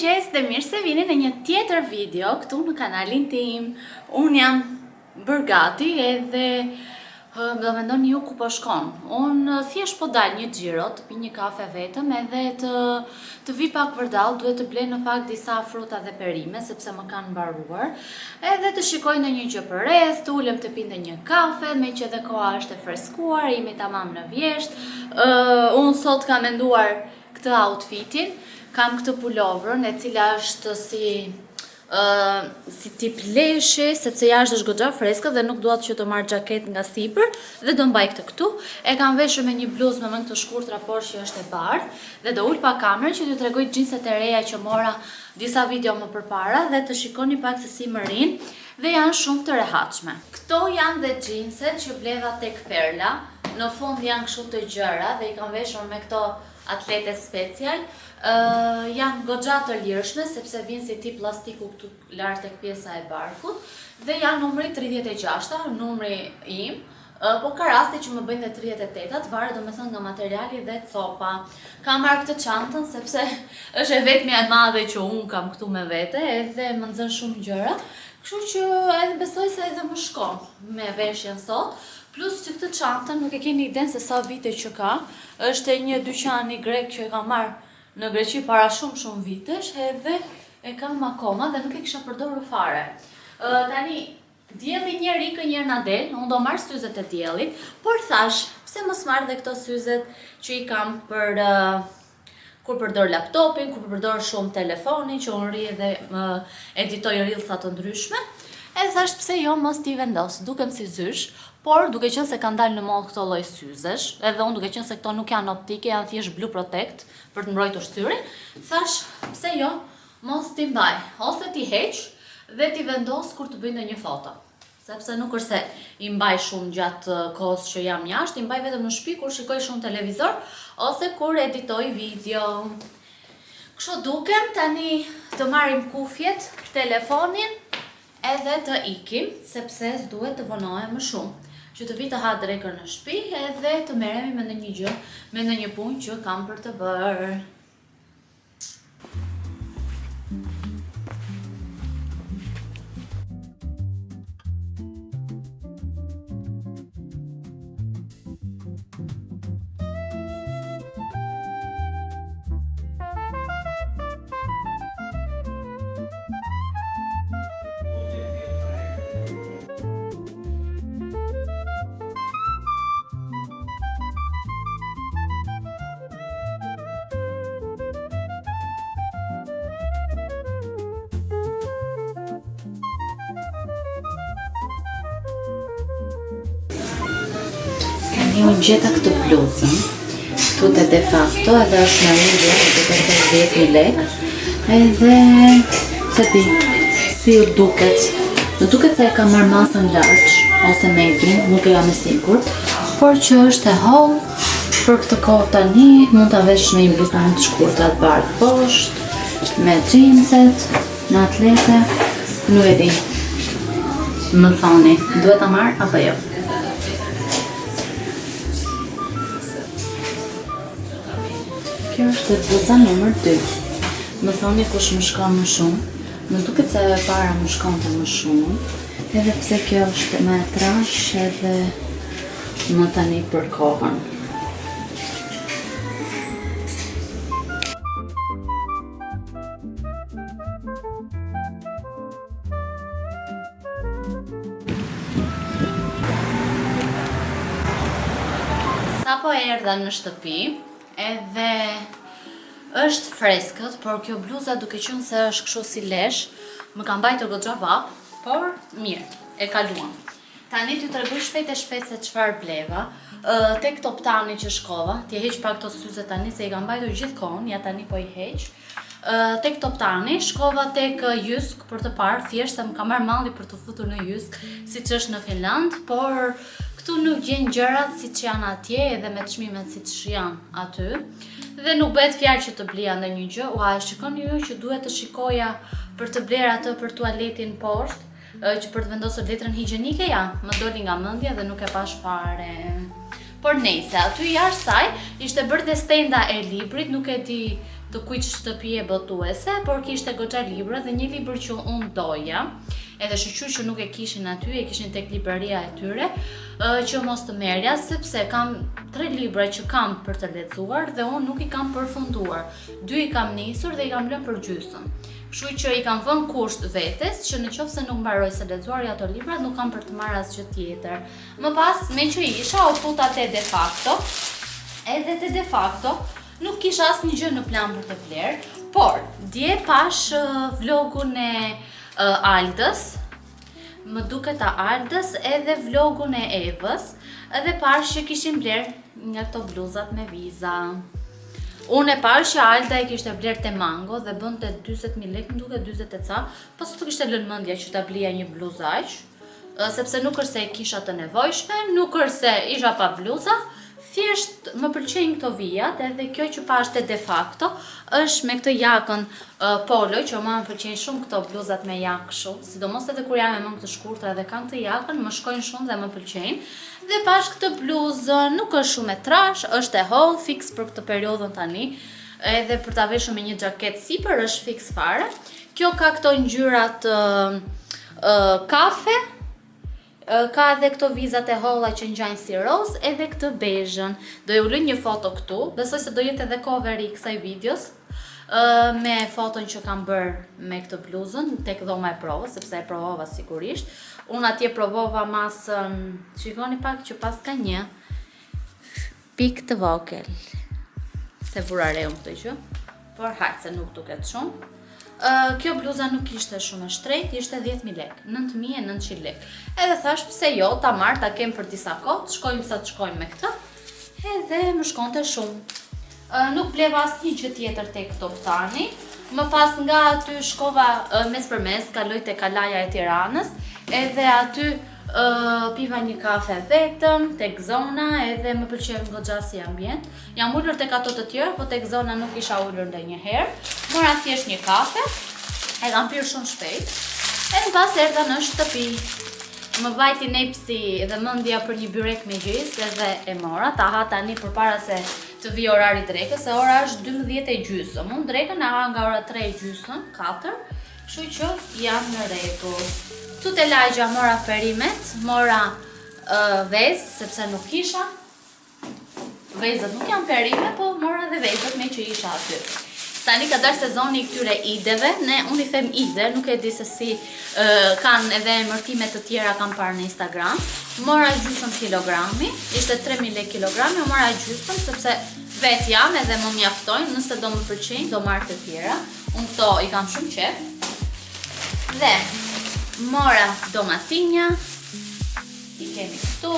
Mirëmëngjes dhe mirë se vini në një tjetër video këtu në kanalin tim. Unë jam bërë gati edhe do mendoni ju ku po shkon. Unë thjesht po dal një xhiro të pi një kafe vetëm edhe të vi pak vërdall, duhet të blej në fakt disa fruta dhe perime sepse më kanë mbaruar. Edhe të shikoj ndonjë gjë përreth, të ulem të pi ndonjë kafe, me që edhe koha është e freskuar, jemi tamam në vjesht. Unë sot kam menduar këtë outfitin. Kam këtë pulovrën e cila është si tip leshi, sepse jashtë është goxha freskët dhe nuk duat që të marrë xhaket nga sipër dhe do mbaj këtë këtu. E kam veshur me një bluzë me mëngë të shkurtra por që është e bardhë dhe do ul pa kamerën që t'ju tregoj xhinset e reja që mora disa video më përpara dhe të shikoni pak se si më rinë dhe janë shumë të rehatshme. Këto janë dhe xhinset që bleva tek Perla. Në fund janë kështu të gjëra dhe i kam veshur me këto atlete special. Janë goxha të lirshme sepse vinë si tip plastiku këtu lart tek pjesa e barkut dhe janë numri 36, numri im, po ka raste që më bëjnë dhe 38, varet domethënë nga materiali dhe copa. Kam marrë këtë çantën sepse është e vetmja e madhe që unë kam këtu me vete edhe më nxën shumë gjëra, kështu që edhe besoj se edhe më shkon me veshjen sot. Plus që këtë çantën nuk e keni iden se sa vite që ka, është e një dyqani grek që e kam marrë në Greqi para shumë vitesh edhe e kam akoma dhe nuk e kisha përdorur fare. Tani, dielli një rikë njërë na del, unë do marrë syzet e diellit, por thash, pse mos marrë dhe këto syzet që i kam për kur përdor laptopin, kur përdor shumë telefonin, që unë rri dhe editoj reelsa të ndryshme. E thash pse jo mos t'i vendos, dukem si zysh, por duke qenë se kanë dalë në mollë këto lloj syzesh, edhe unë duke qenë se këto nuk janë optike, janë thjesht Blue Protect për të mbrojtur syrin, thash pse jo mos t'i mbaj, ose t'i heq dhe t'i vendos kur të bëj ndonjë foto. Sepse nuk është se i mbaj shumë gjatë kohës që jam jashtë, i mbaj vetëm në shtëpi kur shikoj shumë televizor ose kur editoj video. Kështu dukem, tani të marrim kufjet, telefonin edhe të ikim, sepse s'duhet të vonohem më shumë. Që të vi të ha drekër në shtëpi edhe të merremi me ndonjë gjë, me ndonjë punë që kam për të bërë. Unë gjeta këtë bluzën, këtu te De Facto, edhe është në lidhje, duke se 10.000 lekë, edhe se di, si u duket, në duket se e ka marrë masën large, ose metrin, nuk e jam e sigurt, por që është e hollë, për këtë kohë tani, mund ta vesh në një bluzë më të shkurtër të bardhë poshtë, me xhinset, në atlete, nuk e di, më thoni, duhet ta marr apo jo? Kjo është bluza numër 2. Më thoni kush më shkon më shumë. Më duket se e para më shkonte më shumë. Edhe pse kjo është më e trash edhe më tani për kohën. Sapo erdha në shtëpi, edhe është freskët, por kjo bluza duke qenë se është kështu si lesh, më ka mbajtur goxha vap, por mirë, e kaluam. Tani t'ju tregoj shpejt e shpejt se çfarë bleva. Tek toptani që shkova, t'je heq pak këto syze tani se i kam mbajtur gjithkohën, ja tani po i heq. Tek toptani shkova tek Jysk për të parë, thjesht se më ka marrë malli për të futur në Jysk, siç është në Finland, por këtu nuk gjen gjërat siç janë atje edhe me çmimet siç janë aty. Dhe nuk bëhet fjalë që të blija ndonjë gjë, ua e shikoni ju që duhet të shikoja për të bler atë për tualetin poshtë, që për të vendosur letrën higjienike më doli nga mendja dhe nuk e pash fare. Por nejse, aty jashtë saj ishte bërë dhe stenda e librit, nuk e di të kujt shtëpie botuese, por kishte goxha libra dhe një libër që unë doja, edhe shoqyr që nuk e kishin aty, e kishin tek libreria e tyre, që mos të merja, sepse kam 3 libra që kam për të lexuar dhe unë nuk i kam përfunduar. 2 i kam nisur dhe i kam lënë për gjysmë. Kështu që i kam vënë kusht vetes që në qoftë se nuk mbaroj së lexuari ato libra, nuk kam për të marrë asgjë tjetër. Më pas, me që isha u futa te de facto, edhe te de facto nuk kisha asnjë gjë në plan për të bler, por dje pash vlogun e Aldës, më duket Aldës edhe vlogun e Evës, edhe pash që kishin bler nga këto bluzat me viza. Unë e parë që Alda e kishte bler te Mango dhe bënte 40.000 lekë, më duket 40 e ca, pas të kishte lënë mendja që ta blija një bluzë aq, sepse nuk është se kisha të nevojshme, nuk është se isha pa bluza, thjesht më pëlqejnë këto vijat, edhe kjo që pashte de facto është me këtë jakën polo, që më pëlqejnë shumë këto bluzat me jakë kështu, sidomos edhe kur jam me mëngë të shkurtra dhe kam këtë jakën, më shkojnë shumë dhe më pëlqejnë. Dhe pash këtë bluzën, nuk është shumë e trash, është e holl, fix për këtë periudhën tani, edhe për ta veshur me një xhaketë sipër është fix fare. Kjo ka këto ngjyrat kafe, ka edhe këto vizat e holla që ngjajnë si roz, edhe këtë bezhën. Do ju lë një foto këtu, besoj se do jetë edhe cover i kësaj videos, me foton që kam bërë me këtë bluzën tek dhoma e provës, sepse e provova sigurisht. Unë atje provova masën, shikoni pak që pas ka një pik të vogël. Se vura re unë këtë gjë, por hajtë se nuk duket shumë. Kjo bluza nuk ishte shumë e shtrejt, ishte 10.000 lekë, 9.900 lekë. Edhe thash pse jo, ta marr, ta kem për disa kohë, të shkojmë sa të shkojmë me këtë, edhe më shkonte shumë. Nuk bleva asnjë gjë tjetër tek Toftani. Më pas nga aty shkova mes për mes, kaloj te Kalaja e Tiranës, edhe aty piva një kafe vetëm, tek zona, edhe më pëlqeu goxha si ambient. Jam ulur tek ato të tjera, po tek zona nuk isha ulur ndonjëherë. Mora thjesht një kafe, e kam pirë shumë shpejt, edhe pas erdha në shtëpi. Më vajti nepsi dhe mendja për një byrek me gjys, edhe e mora, ta ha tani përpara se të vi orari drekës, se ora është 12:30. Unë drekën e ha nga ora 3:30, 4, kështu që jam në rregull. Tu te lagja mora perimet, mora vezë, sepse nuk kisha. Vezët nuk janë perime, po mora dhe vezët me që isha aty. Tani ka dalë sezoni i këtyre ideve, unë i them ide, nuk e di se si kanë edhe emërtime të tjera kam parë në Instagram. Mora gjysmë kilogrami, ishte 3.000 lekë kilogrami, mora gjysmë sepse vet jam edhe më mjaftojnë, nëse do më pëlqejnë, do marrë të tjera. Unë këto i kam shumë qef. Dhe mora domatinja, i kemi këtu.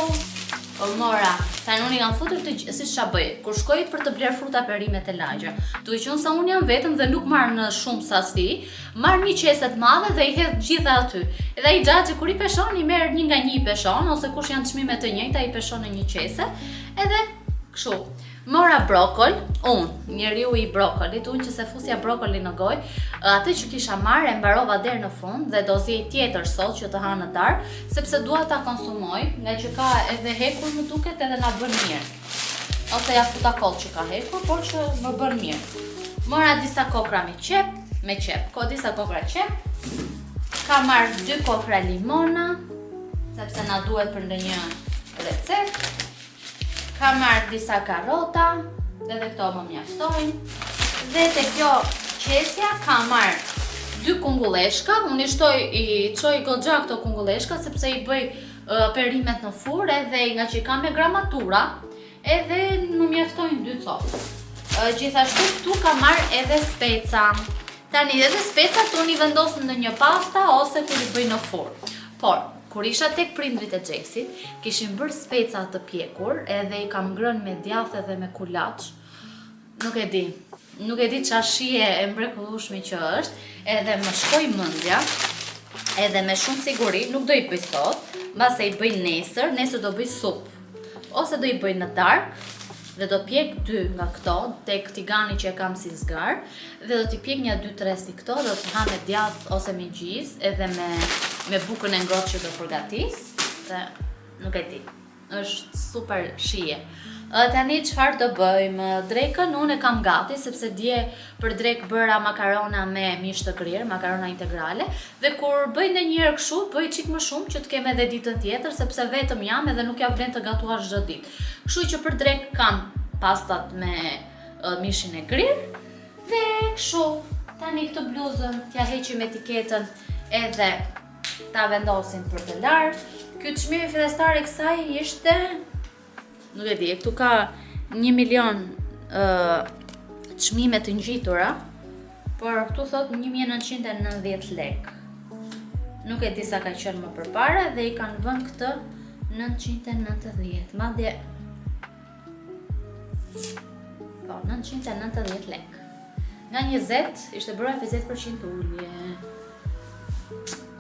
Mora, tani unë i kam futur të si ç'a bëj. Kur shkoj për të bler fruta perime te lagja, duke qenë se unë jam vetëm dhe nuk marr në shumë sasi, marr një qese të madhe dhe i hedh gjitha aty. Edhe ai xhaxhi kur i peshon i merr një nga një i peshon, ose kush janë çmime të njëjta i peshon në një qese. Edhe kështu. Mora brokol, unë, njeriu i brokolit, unë që se fusja brokoli në gojë, atë që kisha marrë e mbarova deri në fund dhe do zjej tjetër sot që të ha në darkë, sepse dua ta konsumoj, nga që ka edhe hekur më duket edhe na bën mirë. Ose ja futa koll që ka hekur, por që më bën mirë. Mora disa kokra me qep, disa kokra qep. Ka marrë 2 kokra limona, sepse na duhet për ndonjë recetë. Ka marrë disa karota, dhe këto më mjaftojnë. Dhe te kjo qesja ka marrë 2 kungulleshka, unë i çoj goxha këto kungulleshka sepse i bëj perimet në furrë edhe nga që i kam me gramatura, edhe më mjaftojnë 2 copë. Gjithashtu këtu ka marrë edhe speca. Tani edhe specat unë i vendos në një pasta ose kur i bëj në furrë. Por kur isha tek prindrit e Xhesit, kishin bërë speca të pjekur, edhe i kam ngrënë me djathë dhe me kulaç. Nuk e di çfarë shije e mrekullueshme që është, edhe më shkoi mendja, edhe me shumë siguri nuk do i bëj sot, mbase i bëj nesër do bëj supë. Ose do i bëj në darkë, dhe do pjek 2 nga këto, tek tigani që e kam si zgar, dhe do t'i pjek një 2-3 si këto, do t'i ha me djathë ose me gjizë, edhe me bukën e ngrohtë që do përgatis, dhe nuk e di, është super shije. Tani çfarë do bëjmë? Drekën unë e kam gati sepse dje për drek bëra makarona me mish të kryer, makarona integrale, dhe kur bëj ndonjëherë kështu, bëj çik më shumë që të kem edhe ditën tjetër sepse vetëm jam edhe nuk ja vlen të gatuar çdo ditë. Kështu që për drek kam pastat me mishin e kryer dhe kështu. Tani këtë bluzën t'ja heqim etiketën edhe ta vendosim për të larë. Ky çmimi fillestar i kësaj ishte, nuk e di, këtu ka 1 milion çmime të ngjitura, por këtu thot 1990 lek. Nuk e di sa ka qenë më përpara dhe i kanë vënë këtë 990. Madje po 990 lek. Nga 20 ishte bërë 50% ulje.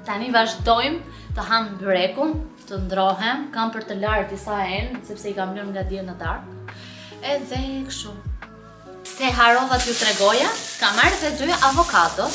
Tani vazhdojmë të ham brekun, të ndrohem, kam për të larë disa enë, sepse i kam lënë nga dje në darkë. Edhe kështu. Se harova t'ju tregoja, kam marrë dhe 2 avokado.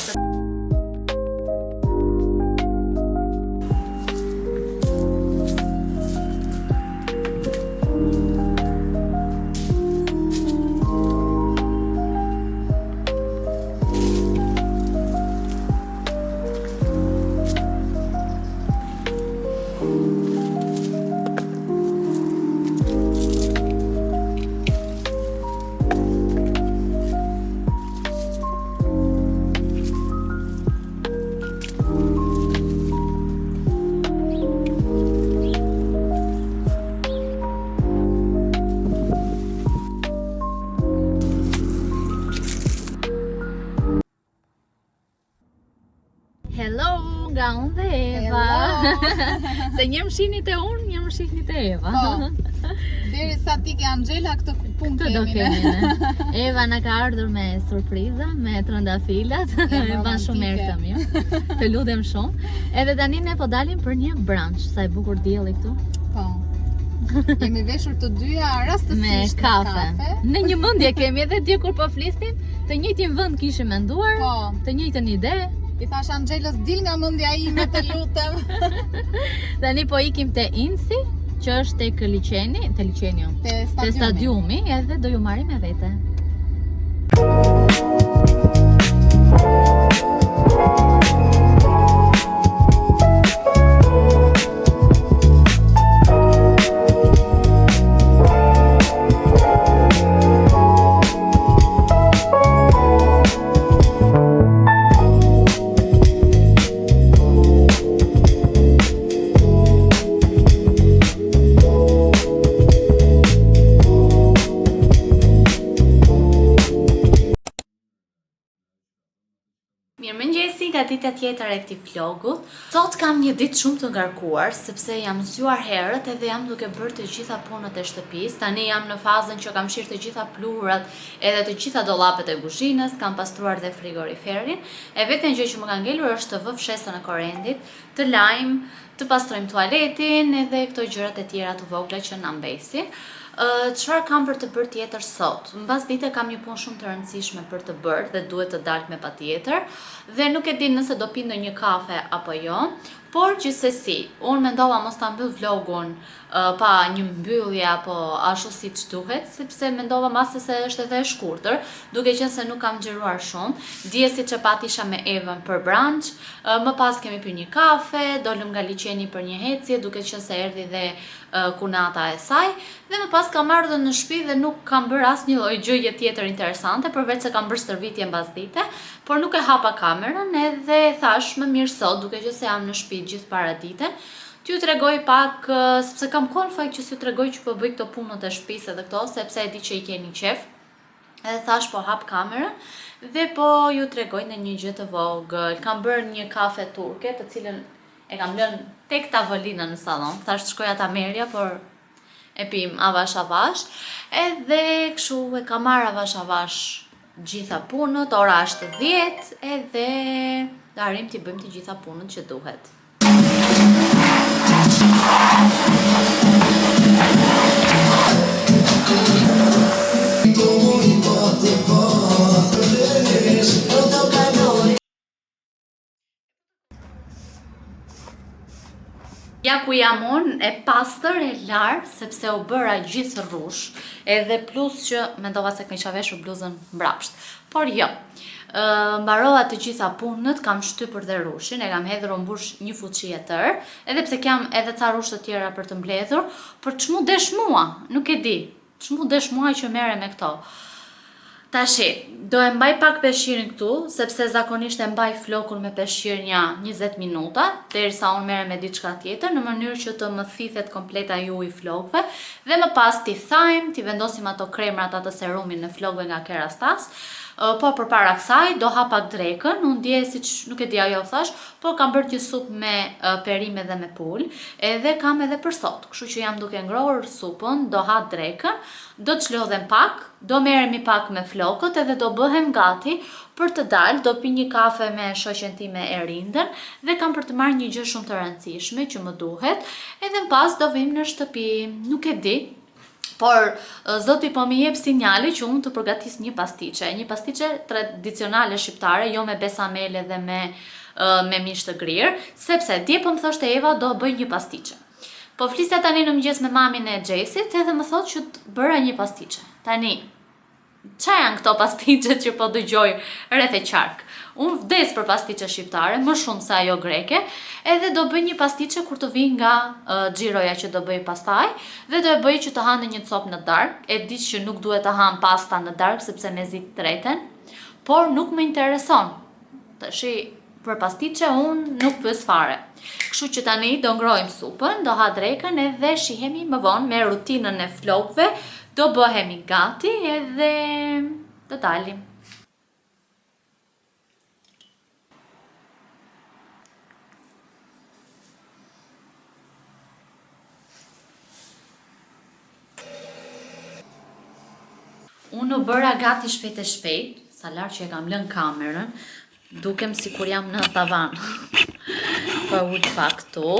Hello, nga unë dhe Eva. Se një më shihni te unë, një më shihni te Eva. Po, deri sa ti ke Angela, këtë punë Këtë do kemi ne. Eva na ka ardhur me surpriza, me trëndafilat. E ban shumë mirë këtë mirë. Të lutem shumë. Edhe tani ne po dalim për një brunch, sa e bukur dielli këtu. Po. Jemi veshur të dyja rastësisht Me kafe. Në një mendje kemi edhe dje kur po flisnim, të njëjtin vend kishim menduar, Po. të njëjtën ide. I thash Angelës, dil nga mendja ime, të lutem. Tani po ikim te Insi, që është tek liçeni, te stadiumi, edhe do ju marrim me vete. Mirëmëngjesi nga dita tjetër e këtij vlogu. Sot kam një ditë shumë të ngarkuar sepse jam zgjuar herët edhe jam duke bërë të gjitha punët e shtëpisë. Tani jam në fazën që kam shirë të gjitha pluhurat edhe të gjitha dollapet e kuzhinës, kam pastruar dhe frigoriferin. E vetëm gjë që më ka ngelur është të vë fshesën e korrentit, të lajm, të pastrojmë tualetin edhe këto gjërat e tjera të vogla që na mbesin. Çfarë kam për të bërë tjetër sot? Mbas dite kam një punë shumë të rëndësishme për të bërë dhe duhet të dalë me patjetër dhe nuk e di nëse do pi ndonjë kafe apo jo, por gjithsesi, unë mendova mos ta mbyll vlogun pa një mbyllje apo ashtu siç duhet, sepse mendova mase se është edhe e shkurtër, duke qenë se nuk kam xhiruar shumë. Dje siç e pat isha me Evën për brunch, më pas kemi pirë një kafe, dolëm nga liçeni për një hecje, duke qenë se erdhi dhe kunata e saj, dhe më pas kam ardhur në shtëpi dhe nuk kam bërë asnjë lloj gjëje tjetër interesante, përveç se kam bërë stërvitje mbas dite, por nuk e hapa kamerën edhe thash më mirë sot, duke qenë se jam në shtëpi gjithë paraditen, t'ju tregoj pak, sepse kam kohë fakt që s'ju tregoj që po bëj këto punët e shtëpisë edhe këto, sepse e di që i keni qef. Edhe thash po hap kamerën dhe po ju tregoj në një gjë të vogël. Kam bërë një kafe turke, të cilën e kam lënë tek tavolina në sallon. Thash të shkoja ta merja, por e pim avash avash. Edhe kështu e kam marrë avash avash gjitha punët, ora është 10 edhe do arrim t'i bëjmë të gjitha punët që duhet. Ja ku jam unë e pastër e larë, sepse u bëra gjithë rrush, edhe plus që mendova se kisha veshur bluzën mbrapsht. Por jo, mbarova të gjitha punët, kam shtypur dhe rushin, e kam hedhur o mbush një fuqi e tërë, edhe pse kam edhe ca rush të tjera për të mbledhur, por ç'mu desh mua, nuk e di, ç'mu desh mua që merre me këto. Tashi, do e mbaj pak peshqirin këtu, sepse zakonisht e mbaj flokun me peshqir një 20 minuta, derisa unë merrem me diçka tjetër, në mënyrë që të më thithet kompleta ju i flokëve, dhe më pas t'i thajm, t'i vendosim ato kremrat atë serumin në flokëve nga Kerastase. Po përpara kësaj do ha pak drekën, unë ndjej siç nuk e di ajo thash, por kam bërë një supë me perime dhe me pul, edhe kam edhe për sot, kështu që jam duke ngrohur supën, do ha drekën, do të çlodhem pak, do merremi pak me flokët edhe do bëhem gati për të dalë, do pi një kafe me shoqen time e rindën dhe kam për të marrë një gjë shumë të rëndësishme që më duhet, edhe më pas do vim në shtëpi, nuk e di. Por zoti po më jep sinjali që unë të përgatis një pastiqe tradicionale shqiptare, jo me besamele dhe me mish të grirë, sepse dje po më thoshte Eva do bëj një pastiqe. Po flisja tani në mëngjes me mamin e Xhesit edhe më thotë që të bëra një pastiqe. Tani, qa janë këto pastiqe që po dëgjoj rreth e qark? Unë vdes për pastiqe shqiptare, më shumë se ajo greke, edhe do bëj një pastiqe kur të vi nga xhiroja që do bëj pastaj, dhe do e bëj që të ha në një copë në darkë, e di që nuk duhet të ha pasta në darkë sepse me zi treten, por nuk më intereson. Tashi, për pastiqe unë nuk pyes fare. Kështu që tani do ngrojmë supën, do ha drekën edhe shihemi më vonë me rutinën e flokëve, do bëhemi gati edhe do dalim. Unë u bëra gati shpejt e shpejt, sa lartë që e kam lënë kamerën, dukem si kur jam në tavan. Po ullë pak këtu,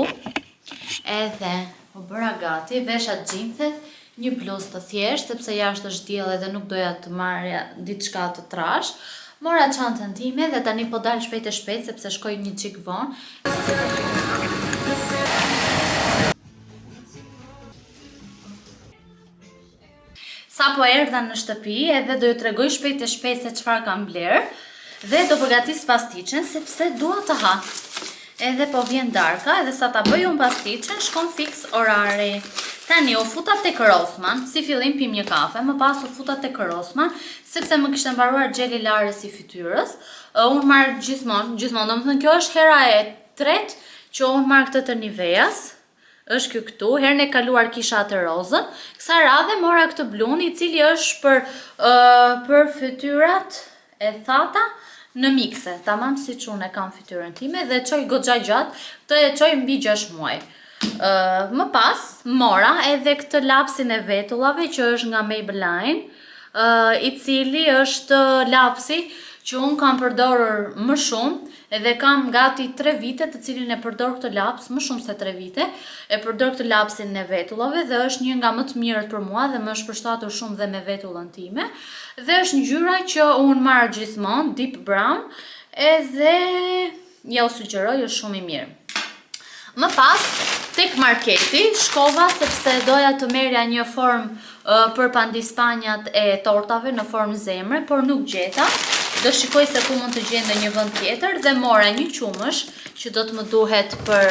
edhe u bëra gati, vesha xhinset, një bluzë të thjeshtë, sepse jashtë është diell edhe nuk doja të marrja diçka të trash. Mora çantën time dhe tani po dal shpejt e shpejt sepse shkoj një çik vonë. Sa po erdha në shtëpi edhe do ju tregoj shpejt e shpejt se çfarë kam bler dhe do përgatis pastiqen sepse dua të ha. Edhe po vjen darka edhe sa ta bëj unë pastiqen shkon fix orari. Tani u futa tek Rossmann, si fillim pim një kafe, më pas u futa tek Rossmann sepse më kishte mbaruar xheli larës i fytyrës. Unë marr gjithmonë, domethënë kjo është hera e tretë që unë marr këtë të Niveas. Është ky këtu, herën e kaluar kisha atë rozën, kësa radhe mora këtë blun i cili është për fytyrat e thata në mikse, tamam si që unë e kam fytyrën time dhe çoj goxha gjatë, të e çoj mbi 6 muaj. Më pas, mora edhe këtë lapsin e vetullave që është nga Maybelline, i cili është lapsi që unë kam përdorur më shumë, edhe kam gati 3 vite të cilin e përdor këtë laps, më shumë se 3 vite, e përdor këtë lapsin e vetullave dhe është një nga më të mirët për mua dhe më është përshtatur shumë dhe me vetullën time. Dhe është ngjyra që unë marr gjithmonë, deep brown, edhe ja u sugjeroj është shumë i mirë. Më pas, tek marketi, shkova sepse doja të merja një formë për pandispanjat e tortave në formë zemre, por nuk gjeta. Do shikoj se ku mund të gjende një vend tjetër dhe mora një qumësh që do të më duhet për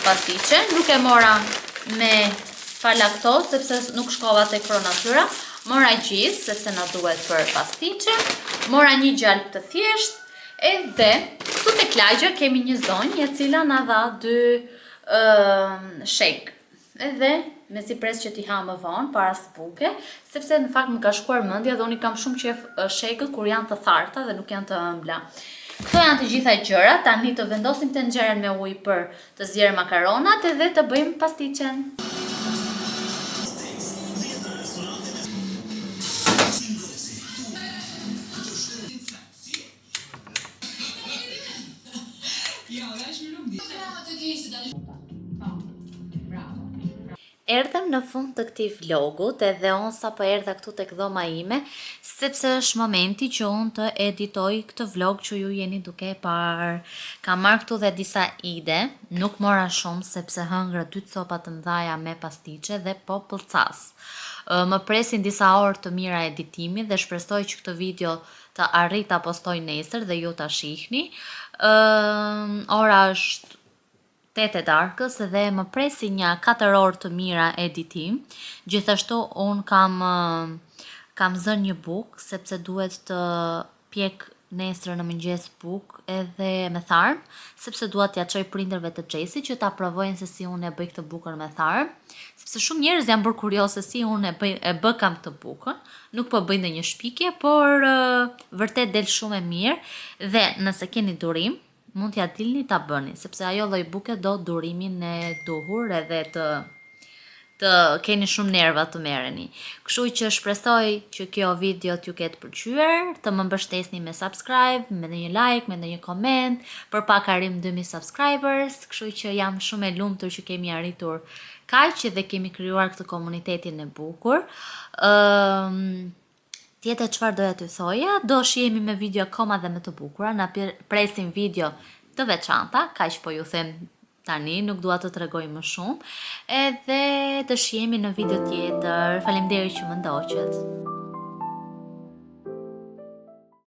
pastiqe. Nuk e mora me pa laktozë sepse nuk shkova tek Pronatura. Mora gjis sepse na duhet për pastiqe. Mora një gjalp të thjesht edhe këtu tek lagja kemi një zonjë e cila na dha 2 shake. Edhe me si pres që t'i ha më vonë, para së buke, sepse në fakt më ka shkuar mendja dhe unë i kam shumë qef shake-ët kur janë të tharta dhe nuk janë të ëmbla. Këto janë të gjitha gjërat, tani të vendosim tenxherën me ujë për të zjerë makaronat edhe të bëjmë pastiqen. Erdhem në fund të këtij vlogut edhe unë sa po erdha këtu tek dhoma ime, sepse është momenti që unë të editoj këtë vlog që ju jeni duke e parë. Kam marrë këtu dhe disa ide, nuk mora shumë sepse hëngra 2 copa të mdhaja me pastiqe dhe po pëlcas. Më presin disa orë të mira editimi dhe shpresoj që këtë video të arrit ta postoj nesër dhe ju ta shihni. Ora është 8 e darkës dhe më presi një 4 orë të mira editim. Gjithashtu unë kam zënë një bukë sepse duhet të pjek nesër në mëngjes bukë edhe me tharm, sepse dua t'ia çoj prindërve të Xhesit që ta provojnë se si unë e bëj këtë bukën me tharm, sepse shumë njerëz janë bërë kurioz se si unë e bë kam këtë bukën. Nuk po bëj ndonjë shpikje, por vërtet del shumë e mirë dhe nëse keni durim mund t'ja dilni ta bëni, sepse ajo lloj buke do durimin e duhur edhe të keni shumë nerva të merreni. Kështu që shpresoj që kjo video t'ju ketë pëlqyer, të më mbështesni me subscribe, me ndonjë like, me ndonjë koment, për pak arrim 2000 subscribers, kështu që jam shumë e lumtur që kemi arritur kaq dhe kemi krijuar këtë komunitetin e bukur. Tjetër çfarë doja t'ju thoja, do shihemi me video akoma dhe më të bukura, na presin video të veçanta, kaq po ju them tani, nuk dua të tregoj më shumë, edhe të shihemi në video tjetër. Faleminderit që më ndoqët.